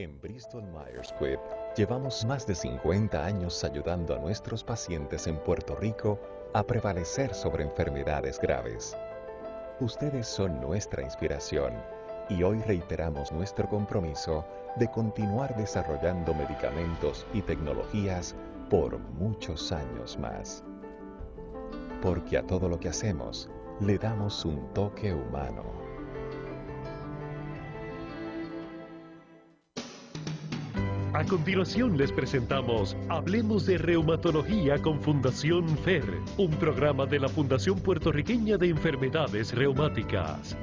En Bristol Myers Squibb llevamos más de 50 años ayudando a nuestros pacientes en Puerto Rico a prevalecer sobre enfermedades graves. Ustedes son nuestra inspiración y hoy reiteramos nuestro compromiso de continuar desarrollando medicamentos y tecnologías por muchos años más. Porque a todo lo que hacemos le damos un toque humano. A continuación les presentamos Hablemos de Reumatología con Fundación FER, un programa de la Fundación Puertorriqueña de Enfermedades Reumáticas.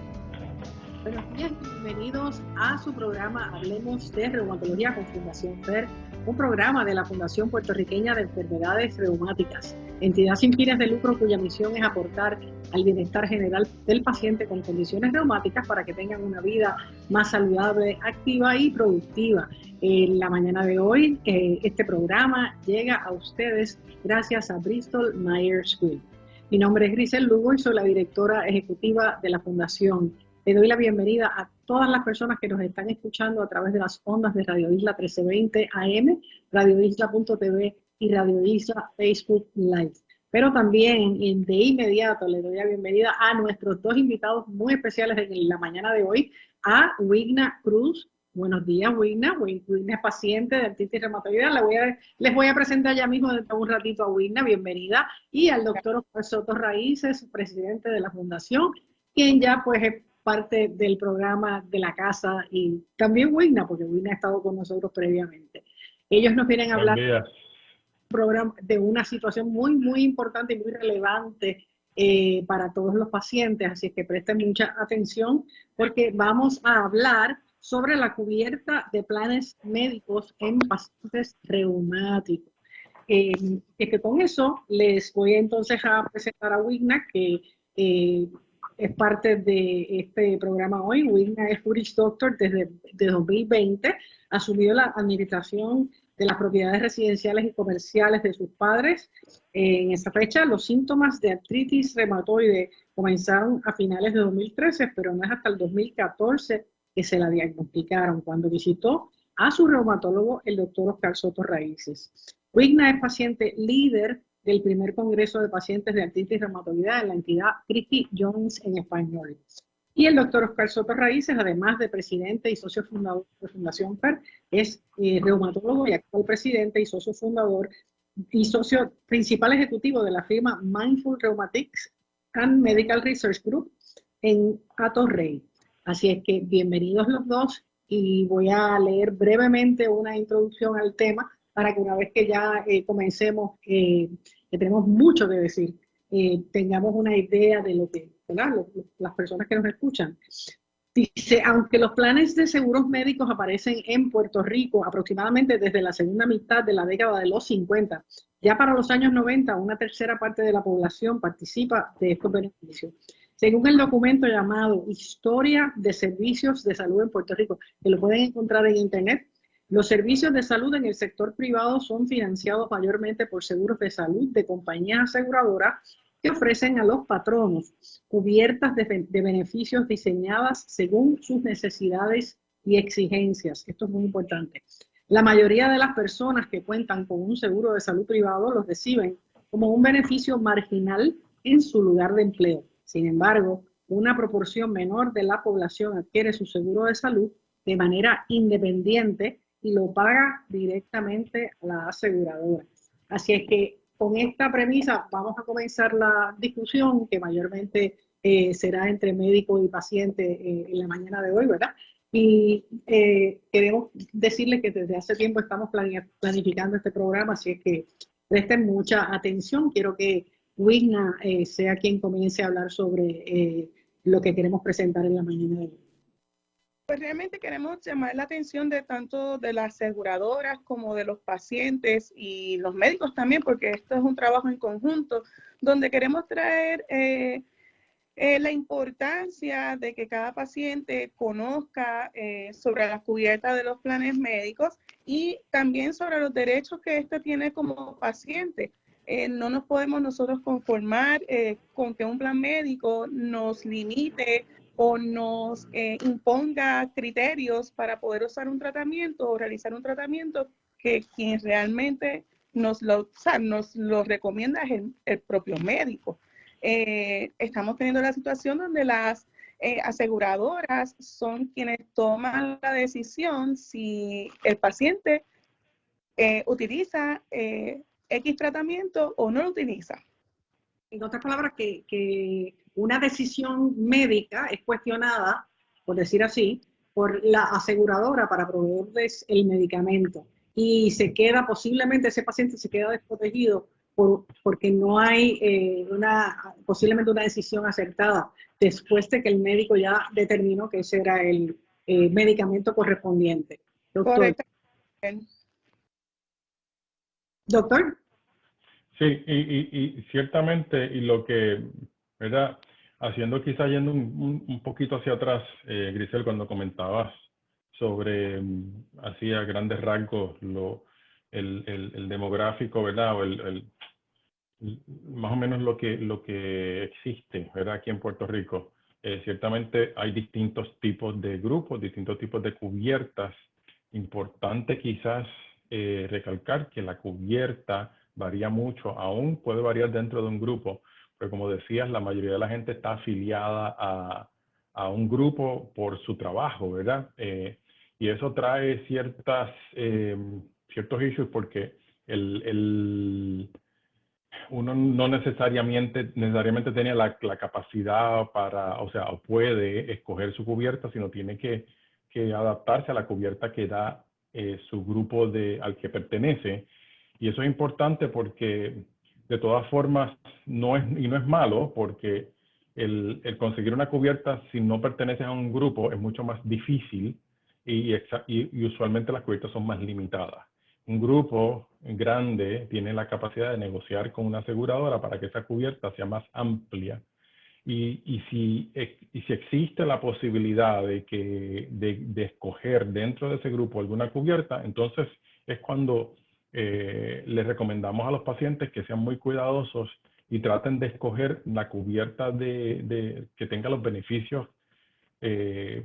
Buenos días y bienvenidos a su programa Hablemos de Reumatología con Fundación FER, un programa de la Fundación Puertorriqueña de Enfermedades Reumáticas, entidad sin fines de lucro cuya misión es aportar al bienestar general del paciente con condiciones reumáticas para que tengan una vida más saludable, activa y productiva. En la mañana de hoy, este programa llega a ustedes gracias a Bristol Myers Squibb. Mi nombre es Grisel Lugo y soy la directora ejecutiva de la Fundación. Le doy la bienvenida a todas las personas que nos están escuchando a través de las ondas de Radio Isla 1320 AM, radioisla.tv y Radio Isla Facebook Live. Pero también de inmediato le doy la bienvenida a nuestros dos invitados muy especiales en la mañana de hoy, a Wigna Cruz. Buenos días, Wigna. Wigna es paciente de artritis reumatoidea. Les voy a presentar ya mismo dentro de un ratito a Wigna. Bienvenida. Y al doctor Oscar Soto Raíces, presidente de la Fundación, quien ya pues es parte del programa de la casa, y también Wigna, porque Wigna ha estado con nosotros previamente. Ellos nos vienen a hablar de una situación muy importante y muy relevante para todos los pacientes, así que presten mucha atención porque vamos a hablar sobre la cubierta de planes médicos en pacientes reumáticos. Que con eso les voy entonces a presentar a Wigna, que es parte de este programa hoy. Wigna es Juris Doctor desde 2020, asumió la administración de las propiedades residenciales y comerciales de sus padres. En esa fecha, los síntomas de artritis reumatoide comenzaron a finales de 2013, pero no es hasta el 2014 que se la diagnosticaron, cuando visitó a su reumatólogo, el doctor Oscar Soto Raíces. Wigna es paciente líder del primer congreso de pacientes de artritis reumatoidea en la entidad Christie Jones en español. Y el doctor Oscar Soto Raíces, además de presidente y socio fundador de Fundación FER, es reumatólogo y actual presidente y socio fundador y socio principal ejecutivo de la firma Mindful Rheumatics and Medical Research Group en Atorrey. Así es que bienvenidos los dos y voy a leer brevemente una introducción al tema para que una vez que ya comencemos, que tenemos mucho que decir, tengamos una idea de lo que, ¿verdad? Las personas que nos escuchan. Dice, aunque los planes de seguros médicos aparecen en Puerto Rico aproximadamente desde la segunda mitad de la década de los 50, ya para los años 90 una tercera parte de la población participa de estos beneficios. Según el documento llamado Historia de Servicios de Salud en Puerto Rico, que lo pueden encontrar en internet, los servicios de salud en el sector privado son financiados mayormente por seguros de salud de compañías aseguradoras que ofrecen a los patronos cubiertas de beneficios diseñadas según sus necesidades y exigencias. Esto es muy importante. La mayoría de las personas que cuentan con un seguro de salud privado los reciben como un beneficio marginal en su lugar de empleo. Sin embargo, una proporción menor de la población adquiere su seguro de salud de manera independiente y lo paga directamente a la aseguradora. Así es que con esta premisa vamos a comenzar la discusión, que mayormente será entre médico y paciente en la mañana de hoy, ¿verdad? Y queremos decirles que desde hace tiempo estamos planificando este programa, así es que presten mucha atención. Quiero que Wigna sea quien comience a hablar sobre lo que queremos presentar en la mañana de hoy. Pues realmente queremos llamar la atención de tanto de las aseguradoras como de los pacientes y los médicos también, porque esto es un trabajo en conjunto, donde queremos traer la importancia de que cada paciente conozca sobre la cubierta de los planes médicos y también sobre los derechos que éste tiene como paciente. No nos podemos nosotros conformar con que un plan médico nos limite o nos imponga criterios para poder usar un tratamiento o realizar un tratamiento que quien realmente nos lo recomienda es el propio médico. Estamos teniendo la situación donde las aseguradoras son quienes toman la decisión si el paciente utiliza X tratamiento o no lo utiliza. En otras palabras, que una decisión médica es cuestionada, por decir así, por la aseguradora para proveerles el medicamento. Y se queda, posiblemente ese paciente se queda desprotegido porque no hay posiblemente una decisión acertada después de que el médico ya determinó que ese era el medicamento correspondiente. Doctor. Correcto. Doctor. Sí, y ciertamente, y lo que, ¿verdad? Haciendo quizá yendo un poquito hacia atrás, Grisel, cuando comentabas sobre, así a grandes rasgos, el demográfico, ¿verdad? O más o menos lo que existe, ¿verdad? Aquí en Puerto Rico. Ciertamente hay distintos tipos de grupos, distintos tipos de cubiertas. Importante quizás recalcar que la cubierta varía mucho, aún puede variar dentro de un grupo, pero como decías, la mayoría de la gente está afiliada a un grupo por su trabajo, ¿verdad? Y eso trae ciertos issues porque uno no necesariamente tiene la capacidad para, o sea, o puede escoger su cubierta, sino tiene que adaptarse a la cubierta que da su grupo al que pertenece. Y eso es importante porque de todas formas no es malo, porque el conseguir una cubierta si no perteneces a un grupo es mucho más difícil y usualmente las cubiertas son más limitadas. Un grupo grande tiene la capacidad de negociar con una aseguradora para que esa cubierta sea más amplia. Y si existe la posibilidad de escoger dentro de ese grupo alguna cubierta, entonces es cuando les recomendamos a los pacientes que sean muy cuidadosos y traten de escoger la cubierta que tenga los beneficios que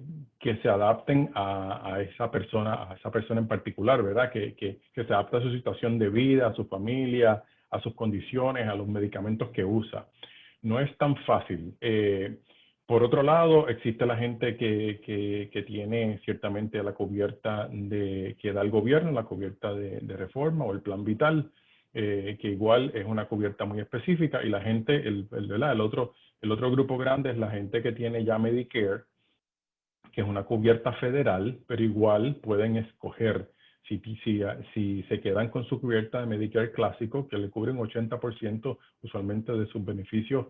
se adapten a esa persona en particular, ¿verdad? Que se adapte a su situación de vida, a su familia, a sus condiciones, a los medicamentos que usa. No es tan fácil. Por otro lado, existe la gente que tiene ciertamente la cubierta que da el gobierno, la cubierta de reforma o el plan vital, que igual es una cubierta muy específica, y la gente, el otro grupo grande es la gente que tiene ya Medicare, que es una cubierta federal, pero igual pueden escoger si se quedan con su cubierta de Medicare clásico, que le cubre un 80% usualmente de sus beneficios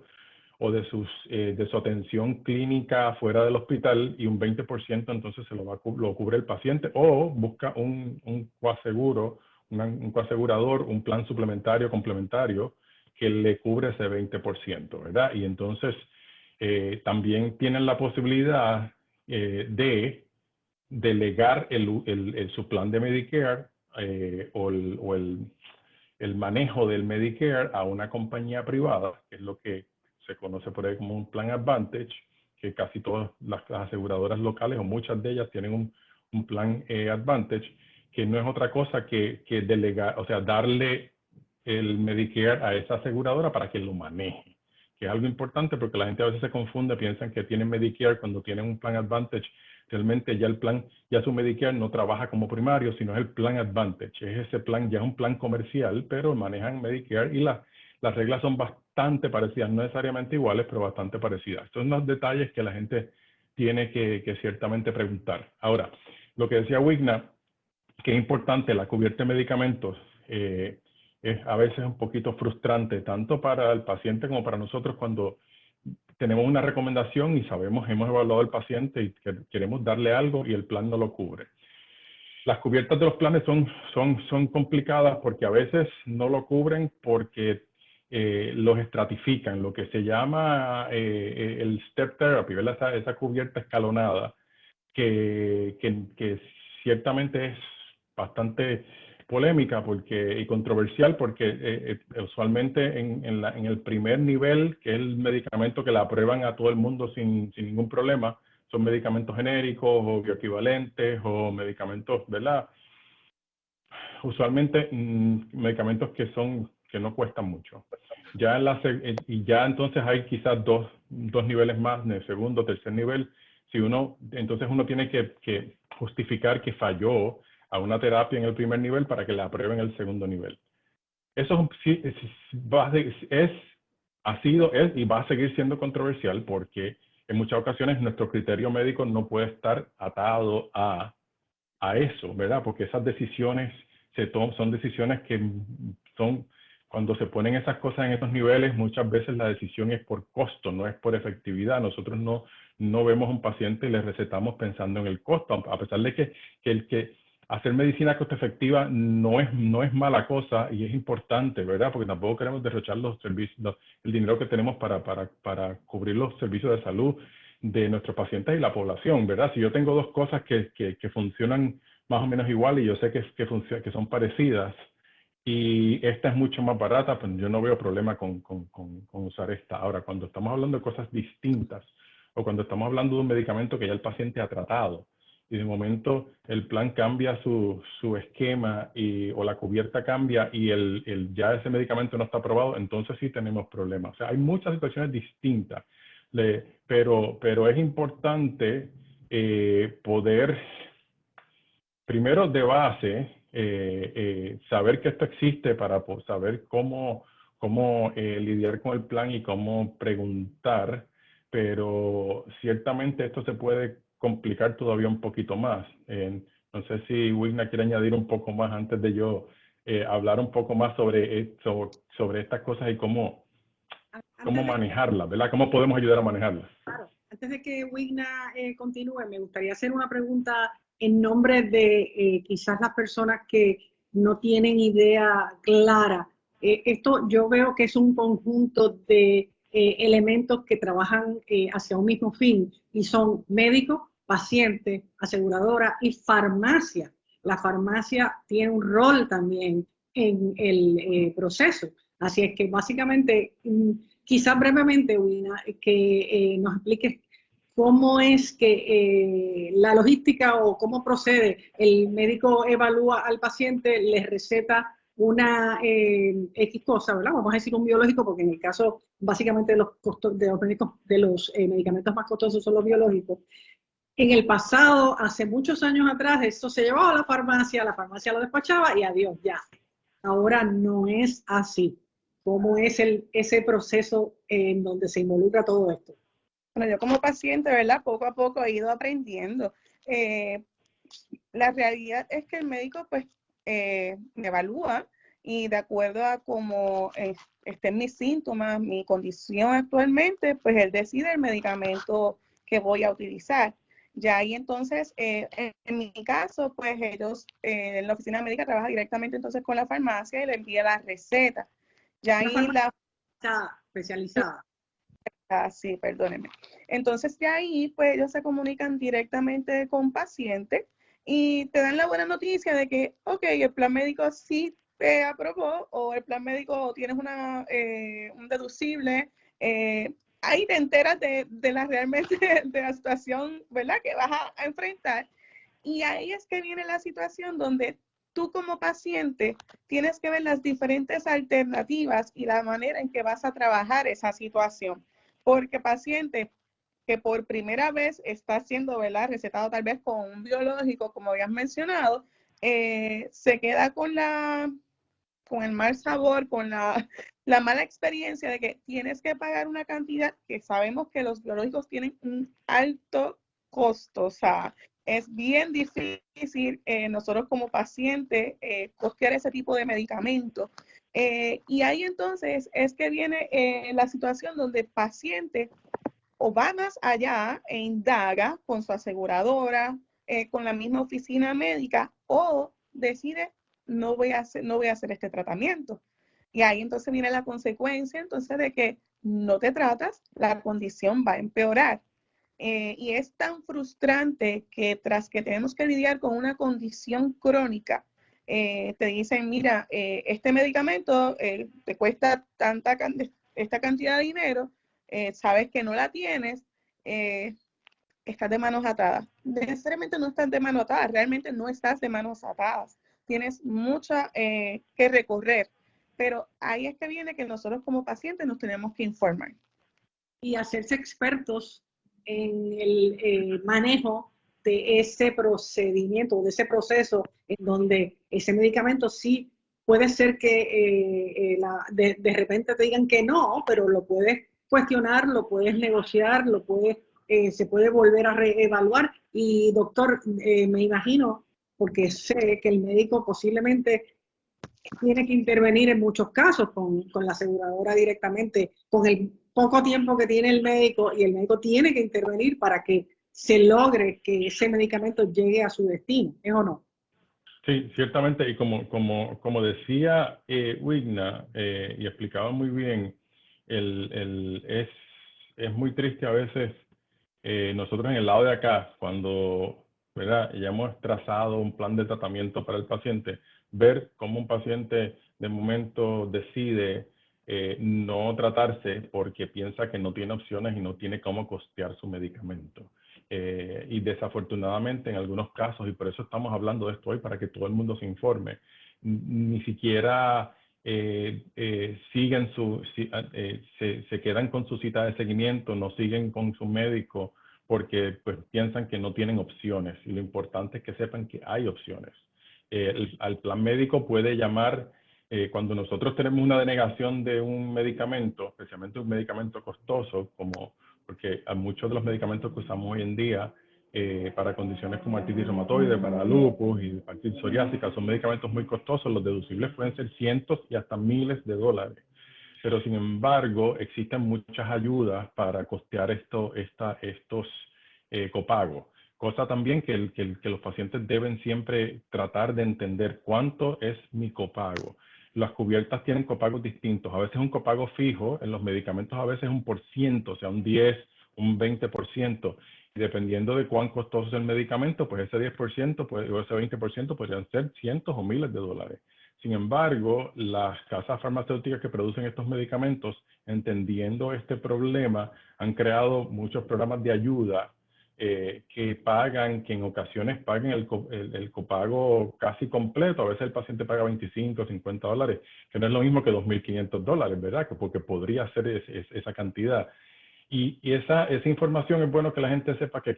o de su atención clínica fuera del hospital, y un 20% entonces lo cubre el paciente, o busca un coaseguro, un coasegurador, un plan suplementario complementario que le cubre ese 20%, ¿verdad? Y entonces también tienen la posibilidad de delegar su plan de Medicare o el manejo del Medicare a una compañía privada, que es lo que se conoce por ahí como un Plan Advantage, que casi todas las aseguradoras locales o muchas de ellas tienen un Plan Advantage, que no es otra cosa que delegar, o sea, darle el Medicare a esa aseguradora para que lo maneje, que es algo importante porque la gente a veces se confunde, piensan que tienen Medicare cuando tienen un Plan Advantage. Realmente ya su Medicare no trabaja como primario, sino es el Plan Advantage. Es ese plan, ya es un plan comercial, pero manejan Medicare, y las reglas son bastante parecidas, no necesariamente iguales, pero bastante parecidas. Estos son los detalles que la gente tiene que ciertamente preguntar. Ahora, lo que decía Wigna, que es importante, la cubierta de medicamentos, es a veces un poquito frustrante, tanto para el paciente como para nosotros, cuando tenemos una recomendación y hemos evaluado al paciente y queremos darle algo y el plan no lo cubre. Las cubiertas de los planes son complicadas porque a veces no lo cubren porque los estratifican, lo que se llama el step therapy, ¿verdad? Esa cubierta escalonada, que ciertamente es bastante polémica y controversial porque usualmente en el primer nivel, que es el medicamento que le aprueban a todo el mundo sin ningún problema, son medicamentos genéricos o bioequivalentes o medicamentos, ¿verdad? Usualmente medicamentos que no cuestan mucho. Ya y ya entonces hay quizás dos niveles más, en el segundo, tercer nivel. Entonces uno tiene que justificar que falló a una terapia en el primer nivel para que la aprueben en el segundo nivel. Eso ha sido y va a seguir siendo controversial porque en muchas ocasiones nuestro criterio médico no puede estar atado a eso, ¿verdad? Porque esas decisiones son decisiones que son, cuando se ponen esas cosas en esos niveles, muchas veces la decisión es por costo, no es por efectividad. Nosotros no vemos a un paciente y le recetamos pensando en el costo, a pesar de que hacer medicina costo efectiva no es mala cosa y es importante, ¿verdad? Porque tampoco queremos derrochar los servicios, el dinero que tenemos para cubrir los servicios de salud de nuestros pacientes y la población, ¿verdad? Si yo tengo dos cosas que funcionan más o menos igual y yo sé que son parecidas y esta es mucho más barata, pues yo no veo problema con usar esta. Ahora, cuando estamos hablando de cosas distintas o cuando estamos hablando de un medicamento que ya el paciente ha tratado y de momento el plan cambia su esquema o la cubierta cambia y ya ese medicamento no está aprobado, entonces sí tenemos problemas. O sea, hay muchas situaciones distintas. Pero es importante poder, primero de base, saber que esto existe para saber cómo lidiar con el plan y cómo preguntar, pero ciertamente esto se puede complicar todavía un poquito más. No sé si Wigna quiere añadir un poco más antes de yo hablar un poco más sobre estas cosas y cómo manejarlas, ¿verdad? ¿Cómo podemos ayudar a manejarlas? Claro. Antes de que Wigna continúe, me gustaría hacer una pregunta en nombre de quizás las personas que no tienen idea clara. Esto yo veo que es un conjunto de elementos que trabajan hacia un mismo fin y son médicos, pacientes, aseguradora y farmacia. La farmacia tiene un rol también en el proceso. Así es que básicamente, quizás brevemente, Wina, que nos expliques cómo es que la logística o cómo procede. El médico evalúa al paciente, le receta una X cosa, ¿verdad? Vamos a decir un biológico, porque en el caso básicamente de los costos de los medicamentos más costosos son los biológicos. En el pasado, hace muchos años atrás, esto se llevaba a la farmacia lo despachaba y adiós, ya. Ahora no es así. ¿Cómo es ese proceso en donde se involucra todo esto? Bueno, yo como paciente, ¿verdad? Poco a poco he ido aprendiendo. La realidad es que el médico, pues, me evalúa y de acuerdo a cómo estén mis síntomas, mi condición actualmente, pues él decide el medicamento que voy a utilizar. Ya ahí entonces, en mi caso, pues ellos en la oficina médica trabaja directamente entonces con la farmacia y le envía la receta. Ya ahí especializada. Sí, perdónenme. Entonces de ahí, pues ellos se comunican directamente con paciente y te dan la buena noticia de que, ok, el plan médico sí te aprobó o el plan médico tienes un deducible. Ahí te enteras de realmente de la situación, ¿verdad?, que vas a enfrentar. Y ahí es que viene la situación donde tú como paciente tienes que ver las diferentes alternativas y la manera en que vas a trabajar esa situación. Porque paciente que por primera vez está siendo, ¿verdad?, recetado tal vez con un biológico, como habías mencionado, se queda con el mal sabor, con la mala experiencia de que tienes que pagar una cantidad que sabemos que los biológicos tienen un alto costo. O sea, es bien difícil nosotros como pacientes costear ese tipo de medicamentos. Y ahí entonces es que viene la situación donde el paciente o va más allá e indaga con su aseguradora, con la misma oficina médica, o decide no voy a hacer este tratamiento. Y ahí entonces viene la consecuencia entonces de que no te tratas, la condición va a empeorar. Y es tan frustrante que tras que tenemos que lidiar con una condición crónica, te dicen, mira, este medicamento te cuesta esta cantidad de dinero, sabes que no la tienes, estás de manos atadas. Necesariamente no estás de manos atadas, realmente no estás de manos atadas. Tienes mucha que recorrer, pero ahí es que viene que nosotros como pacientes nos tenemos que informar. Y hacerse expertos en el manejo de ese procedimiento, de ese proceso en donde ese medicamento sí puede ser que de repente te digan que no, pero lo puedes cuestionar, lo puedes negociar, se puede volver a reevaluar. Y doctor, me imagino, porque sé que el médico posiblemente tiene que intervenir en muchos casos con la aseguradora directamente, con el poco tiempo que tiene el médico, y el médico tiene que intervenir para que se logre que ese medicamento llegue a su destino, ¿es o no? Sí, ciertamente, y como decía Wigna, y explicaba muy bien, es muy triste a veces nosotros en el lado de acá, cuando, ¿verdad?, ya hemos trazado un plan de tratamiento para el paciente, ver cómo un paciente de momento decide no tratarse porque piensa que no tiene opciones y no tiene cómo costear su medicamento. Y desafortunadamente en algunos casos, y por eso estamos hablando de esto hoy, para que todo el mundo se informe, ni siquiera siguen se quedan con su cita de seguimiento, no siguen con su médico porque pues piensan que no tienen opciones, y lo importante es que sepan que hay opciones. Al plan médico puede llamar cuando nosotros tenemos una denegación de un medicamento, especialmente un medicamento costoso, porque a muchos de los medicamentos que usamos hoy en día para condiciones como artritis reumatoide, para lupus y artritis psoriásica, son medicamentos muy costosos. Los deducibles pueden ser cientos y hasta miles de dólares. Pero sin embargo, existen muchas ayudas para costear estos copagos. Cosa también que los pacientes deben siempre tratar de entender cuánto es mi copago. Las cubiertas tienen copagos distintos. A veces un copago fijo, en los medicamentos a veces un %, o sea, un 10, un 20%. Y dependiendo de cuán costoso es el medicamento, pues ese 10% o ese 20% podrían ser cientos o miles de dólares. Sin embargo, las casas farmacéuticas que producen estos medicamentos, entendiendo este problema, han creado muchos programas de ayuda que en ocasiones paguen el copago casi completo. A veces el paciente paga 25 o 50 dólares, que no es lo mismo que 2.500 dólares, ¿verdad? Porque podría ser esa cantidad. Y esa información es bueno que la gente sepa que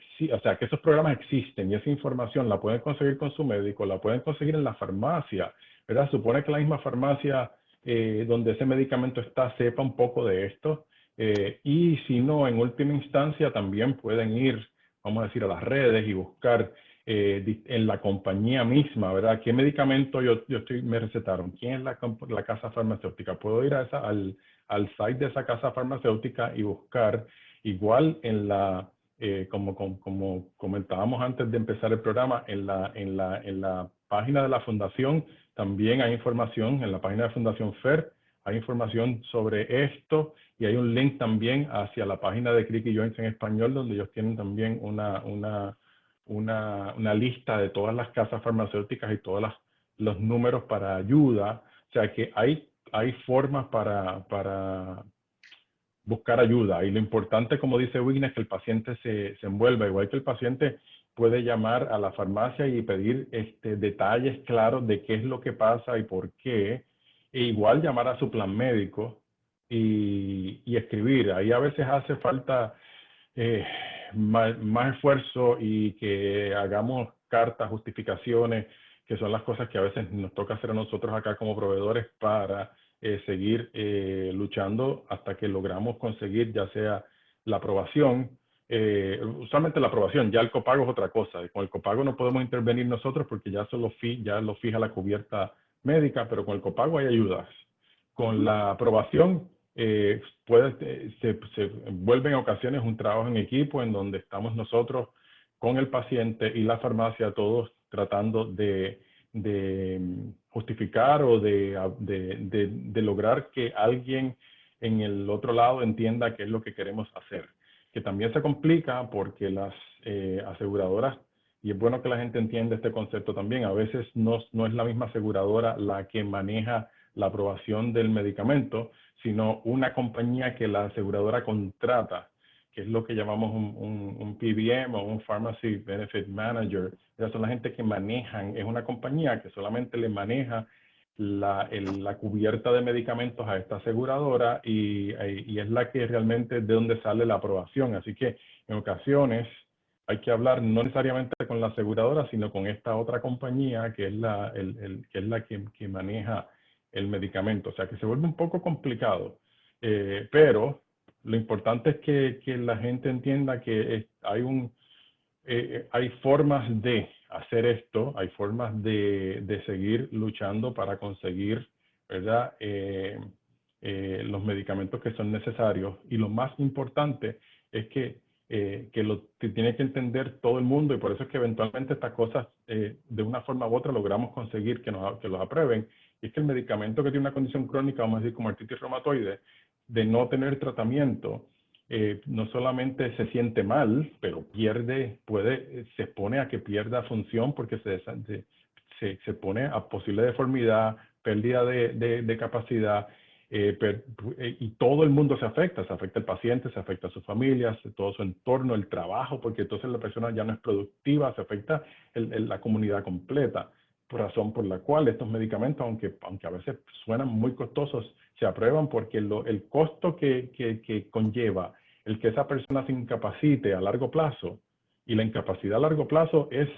esos programas existen, y esa información la pueden conseguir con su médico, la pueden conseguir en la farmacia, ¿verdad? Supone que la misma farmacia donde ese medicamento está sepa un poco de esto, y si no, en última instancia también pueden ir, vamos a decir, a las redes y buscar en la compañía misma, ¿verdad? ¿Qué medicamento me recetaron? ¿Quién es la casa farmacéutica? Puedo ir al site de esa casa farmacéutica y buscar, igual como comentábamos antes de empezar el programa, en la página de la fundación también hay información. En la página de Fundación FER hay información sobre esto, y hay un link también hacia la página de Crick y Jones en español, donde ellos tienen también una lista de todas las casas farmacéuticas y todos los números para ayuda. O sea que hay formas para buscar ayuda, y lo importante, como dice Wigna, es que el paciente se envuelva. Igual que el paciente puede llamar a la farmacia y pedir detalles claros de qué es lo que pasa y por qué, e igual llamar a su plan médico y escribir. Ahí a veces hace falta más esfuerzo, y que hagamos cartas, justificaciones, que son las cosas que a veces nos toca hacer a nosotros acá como proveedores para seguir luchando hasta que logramos conseguir ya sea la aprobación. Usualmente la aprobación, ya el copago es otra cosa. Con el copago no podemos intervenir nosotros porque ya lo fija la cubierta médica, pero con el copago hay ayudas. Con la aprobación se vuelve en ocasiones un trabajo en equipo, en donde estamos nosotros con el paciente y la farmacia, todos tratando de justificar o de lograr que alguien en el otro lado entienda qué es lo que queremos hacer. Que también se complica porque las aseguradoras y es bueno que la gente entienda este concepto también. A veces no es la misma aseguradora la que maneja la aprobación del medicamento, sino una compañía que la aseguradora contrata, que es lo que llamamos un PBM o un Pharmacy Benefit Manager. Esas son la gente que manejan, es una compañía que solamente le maneja la cubierta de medicamentos a esta aseguradora y es la que realmente de donde sale la aprobación. Así que en ocasiones hay que hablar no necesariamente con la aseguradora, sino con esta otra compañía que es la que maneja el medicamento. O sea que se vuelve un poco complicado, pero lo importante es que la gente entienda que hay formas de hacer esto, hay formas de seguir luchando para conseguir, ¿verdad? Los medicamentos que son necesarios. Y lo más importante es que tiene que entender todo el mundo, y por eso es que eventualmente estas cosas de una forma u otra logramos conseguir que los aprueben. Y es que el medicamento que tiene una condición crónica, vamos a decir como artritis reumatoide, de no tener tratamiento, no solamente se siente mal, pero se expone a que pierda función porque se pone a posible deformidad, pérdida de capacidad, y todo el mundo se afecta el paciente, se afecta a sus familias, todo su entorno, el trabajo, porque entonces la persona ya no es productiva, se afecta la comunidad completa, por razón por la cual estos medicamentos, aunque a veces suenan muy costosos, se aprueban porque el costo que conlleva el que esa persona se incapacite a largo plazo, y la incapacidad a largo plazo es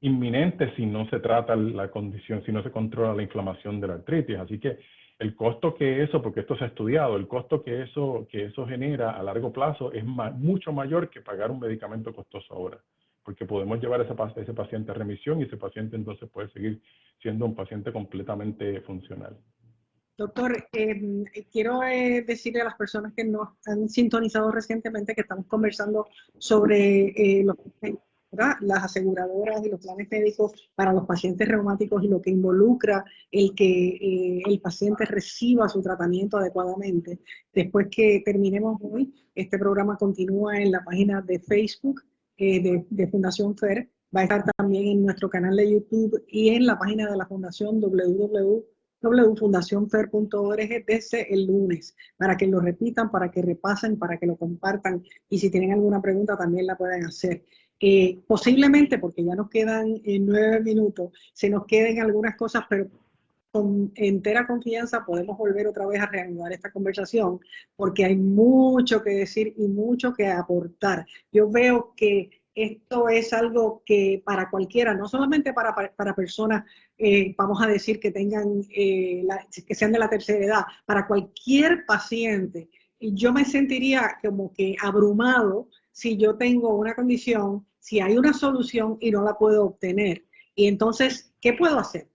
inminente si no se trata la condición, si no se controla la inflamación de la artritis. Así que el costo que eso, porque esto se ha estudiado, el costo que eso genera a largo plazo es mucho mayor que pagar un medicamento costoso ahora, porque podemos llevar a ese paciente a remisión y ese paciente entonces puede seguir siendo un paciente completamente funcional. Doctor, quiero decirle a las personas que nos han sintonizado recientemente que estamos conversando sobre las aseguradoras y los planes médicos para los pacientes reumáticos y lo que involucra el que el paciente reciba su tratamiento adecuadamente. Después que terminemos hoy, este programa continúa en la página de Facebook de Fundación FER. Va a estar también en nuestro canal de YouTube y en la página de la Fundación www.fundacionfer.org desde el lunes, para que lo repitan, para que repasen, para que lo compartan, y si tienen alguna pregunta también la pueden hacer. Posiblemente, porque ya nos quedan 9 minutos, se nos queden algunas cosas, pero con entera confianza podemos volver otra vez a reanudar esta conversación, porque hay mucho que decir y mucho que aportar. Yo veo que esto es algo que para cualquiera, no solamente para personas, vamos a decir, que tengan, que sean de la tercera edad, para cualquier paciente. Yo me sentiría como que abrumado si yo tengo una condición, si hay una solución y no la puedo obtener. Y entonces, ¿qué puedo hacer?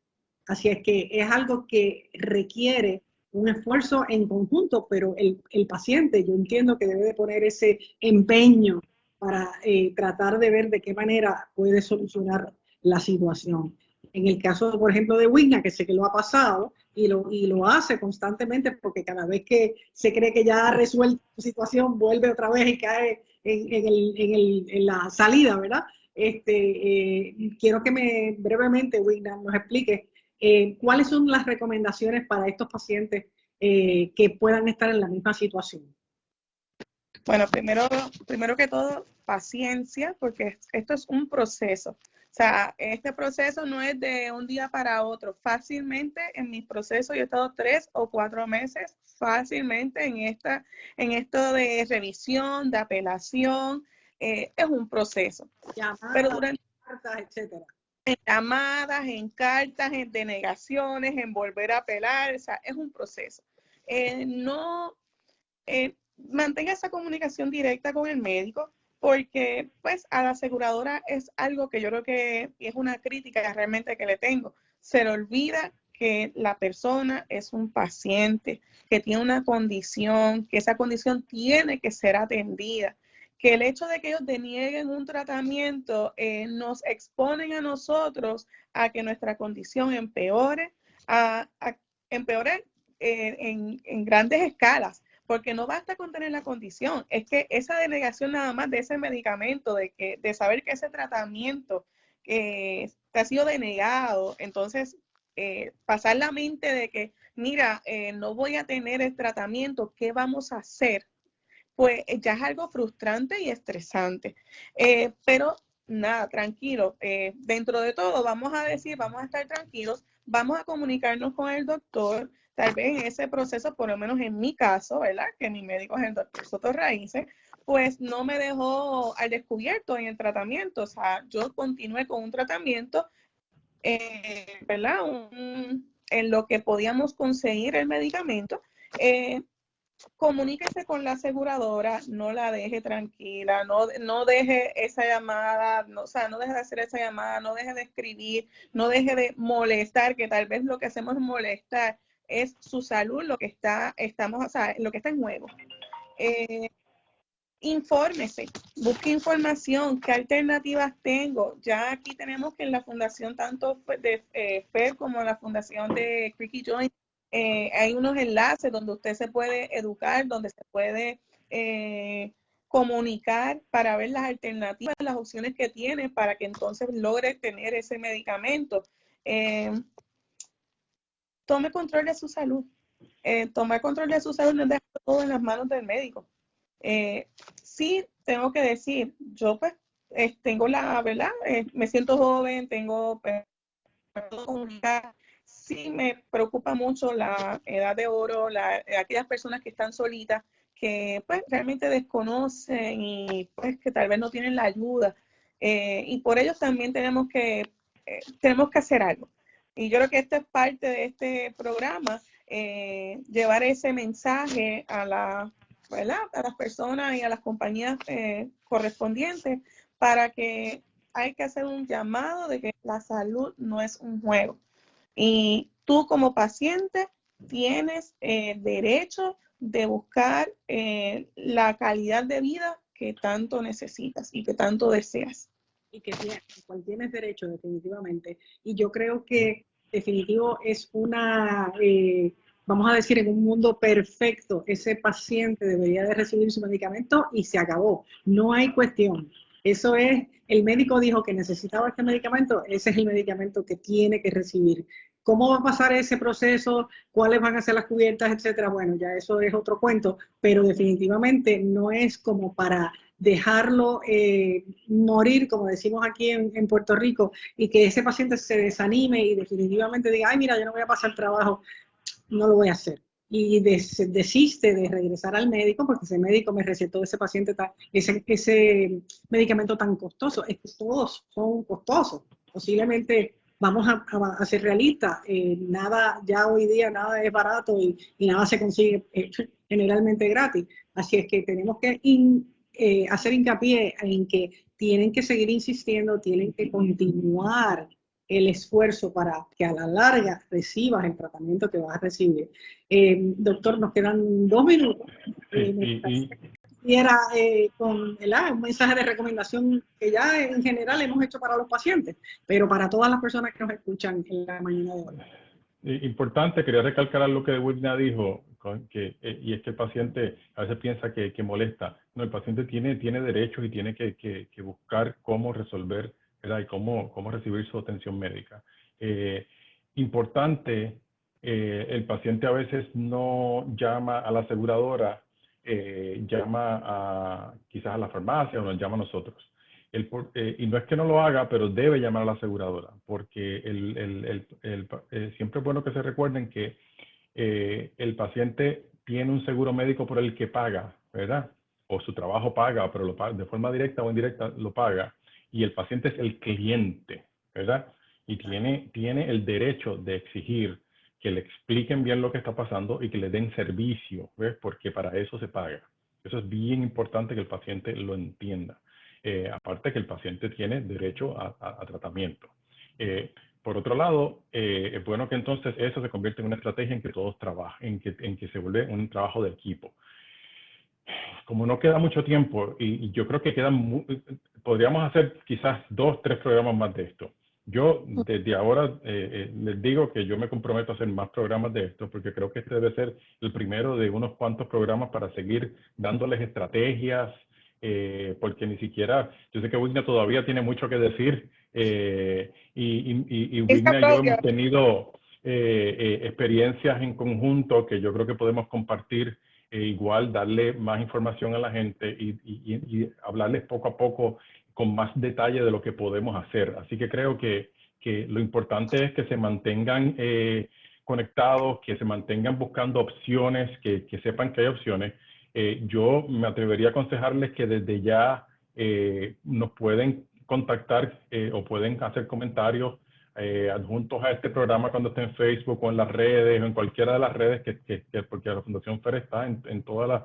Así es que es algo que requiere un esfuerzo en conjunto, pero el paciente, yo entiendo que debe de poner ese empeño para tratar de ver de qué manera puede solucionar la situación. En el caso, por ejemplo, de Wigna, que sé que lo ha pasado y lo hace constantemente, porque cada vez que se cree que ya ha resuelto la situación, vuelve otra vez y cae en la salida, ¿verdad? Quiero que brevemente, Wigna, nos explique cuáles son las recomendaciones para estos pacientes que puedan estar en la misma situación. Bueno, primero que todo, paciencia, porque esto es un proceso. O sea, este proceso no es de un día para otro. Fácilmente en mis procesos yo he estado 3 o 4 meses fácilmente en esto de revisión, de apelación. Es un proceso. Llamadas, pero durante cartas, etcétera. En llamadas, en cartas, en denegaciones, en volver a apelar, o sea, es un proceso. Mantenga esa comunicación directa con el médico, porque pues a la aseguradora es algo que yo creo que es una crítica realmente que le tengo. Se le olvida que la persona es un paciente, que tiene una condición, que esa condición tiene que ser atendida, que el hecho de que ellos denieguen un tratamiento nos exponen a nosotros a que nuestra condición empeore, en grandes escalas. Porque no basta con tener la condición, es que esa denegación nada más de ese medicamento, de saber que ese tratamiento te ha sido denegado, entonces pasar la mente de que, mira, no voy a tener el tratamiento, ¿qué vamos a hacer? Pues ya es algo frustrante y estresante. Pero nada, tranquilo. Dentro de todo, vamos a estar tranquilos, vamos a comunicarnos con el doctor. Tal vez en ese proceso, por lo menos en mi caso, ¿verdad? Que mi médico es el doctor Soto Raíces, pues no me dejó al descubierto en el tratamiento. O sea, yo continué con un tratamiento, ¿verdad? En lo que podíamos conseguir el medicamento. Comuníquese con la aseguradora, no la deje tranquila, no deje esa llamada, no deje de hacer esa llamada, no deje de escribir, no deje de molestar, que tal vez lo que hacemos es molestar, es su salud lo que está en juego. Infórmese, busque información, qué alternativas tengo. Ya aquí tenemos que en la fundación tanto de FED como en la fundación de Creaky Joint, hay unos enlaces donde usted se puede educar, donde se puede comunicar para ver las alternativas, las opciones que tiene para que entonces logre tener ese medicamento. Tome control de su salud. Tomar control de su salud no es dejar todo en las manos del médico. Sí, tengo que decir, yo pues tengo la verdad, me siento joven, tengo comunicar. Sí me preocupa mucho la edad de oro, aquellas personas que están solitas, que pues realmente desconocen y pues que tal vez no tienen la ayuda. Y por ello también tenemos que hacer algo. Y yo creo que esta es parte de este programa, llevar ese mensaje a las personas y a las compañías correspondientes para que hay que hacer un llamado de que la salud no es un juego. Y tú como paciente tienes derecho de buscar la calidad de vida que tanto necesitas y que tanto deseas. Y que tienes derecho, definitivamente. Y yo creo que definitivo es vamos a decir, en un mundo perfecto, ese paciente debería de recibir su medicamento y se acabó. No hay cuestión. Eso es, el médico dijo que necesitaba este medicamento, ese es el medicamento que tiene que recibir. ¿Cómo va a pasar ese proceso? ¿Cuáles van a ser las cubiertas, etcétera? Bueno, ya eso es otro cuento, pero definitivamente no es como para dejarlo morir, como decimos aquí en Puerto Rico, y que ese paciente se desanime y definitivamente diga, ay, mira, yo no voy a pasar trabajo, no lo voy a hacer. Y desiste de regresar al médico porque ese médico me recetó ese paciente, ese medicamento tan costoso. Es que todos son costosos. Posiblemente vamos a ser realistas. Nada, ya hoy día nada es barato y nada se consigue generalmente gratis. Así es que tenemos que hacer hincapié en que tienen que seguir insistiendo, tienen que continuar el esfuerzo para que a la larga recibas el tratamiento que vas a recibir. Doctor, nos quedan 2 minutos. Y era con un mensaje de recomendación que ya en general hemos hecho para los pacientes, pero para todas las personas que nos escuchan en la mañana de hoy. Importante, quería recalcar lo que Wilna dijo, y es que el paciente a veces piensa que molesta. No, el paciente tiene derechos y tiene que buscar cómo resolver, ¿verdad? Y cómo recibir su atención médica. Importante, el paciente a veces no llama a la aseguradora, llama quizás a la farmacia o nos llama a nosotros. Y no es que no lo haga, pero debe llamar a la aseguradora, porque siempre es bueno que se recuerden que el paciente tiene un seguro médico por el que paga, ¿verdad? O su trabajo paga, pero lo paga, de forma directa o indirecta lo paga. Y el paciente es el cliente, ¿verdad? Y tiene el derecho de exigir que le expliquen bien lo que está pasando y que le den servicio, ¿ves? Porque para eso se paga. Eso es bien importante que el paciente lo entienda. Aparte que el paciente tiene derecho a tratamiento. Por otro lado, es bueno que entonces eso se convierta en una estrategia en que todos trabajen, en que se vuelve un trabajo de equipo. Como no queda mucho tiempo, y yo creo que podríamos hacer quizás 2, 3 programas más de esto. Yo desde ahora les digo que yo me comprometo a hacer más programas de esto, porque creo que este debe ser el primero de unos cuantos programas para seguir dándoles estrategias, porque ni siquiera, yo sé que Wilna todavía tiene mucho que decir, Y Wigna y yo hemos tenido experiencias en conjunto que yo creo que podemos compartir, igual darle más información a la gente y hablarles poco a poco con más detalle de lo que podemos hacer. Así que creo que lo importante es que se mantengan conectados, que se mantengan buscando opciones, que sepan que hay opciones. Yo me atrevería a aconsejarles que desde ya nos pueden contactar o pueden hacer comentarios adjuntos a este programa cuando esté en Facebook o en las redes o en cualquiera de las redes, porque la Fundación FER está en todas las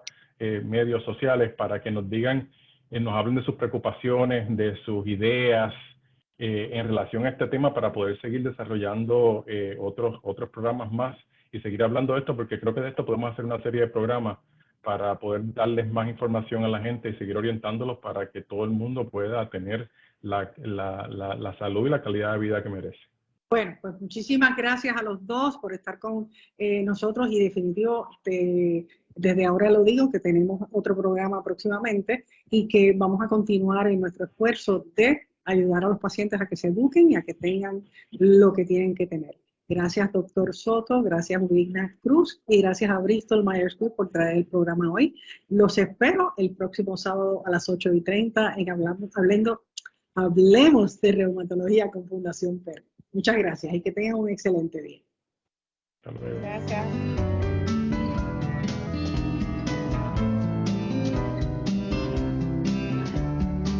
medios sociales, para que nos digan, nos hablen de sus preocupaciones, de sus ideas en relación a este tema, para poder seguir desarrollando otros programas más y seguir hablando de esto, porque creo que de esto podemos hacer una serie de programas para poder darles más información a la gente y seguir orientándolos para que todo el mundo pueda tener la salud y la calidad de vida que merece. Bueno, pues muchísimas gracias a los dos por estar con nosotros, y definitivo, desde ahora lo digo, que tenemos otro programa próximamente y que vamos a continuar en nuestro esfuerzo de ayudar a los pacientes a que se eduquen y a que tengan lo que tienen que tener. Gracias, doctor Soto, gracias, Wigna Cruz, y gracias a Bristol Myers Squibb por traer el programa hoy. Los espero el próximo sábado a las 8:30 en Hablemos de Reumatología con Fundación FER. Muchas gracias y que tengan un excelente día. Hasta luego. Gracias.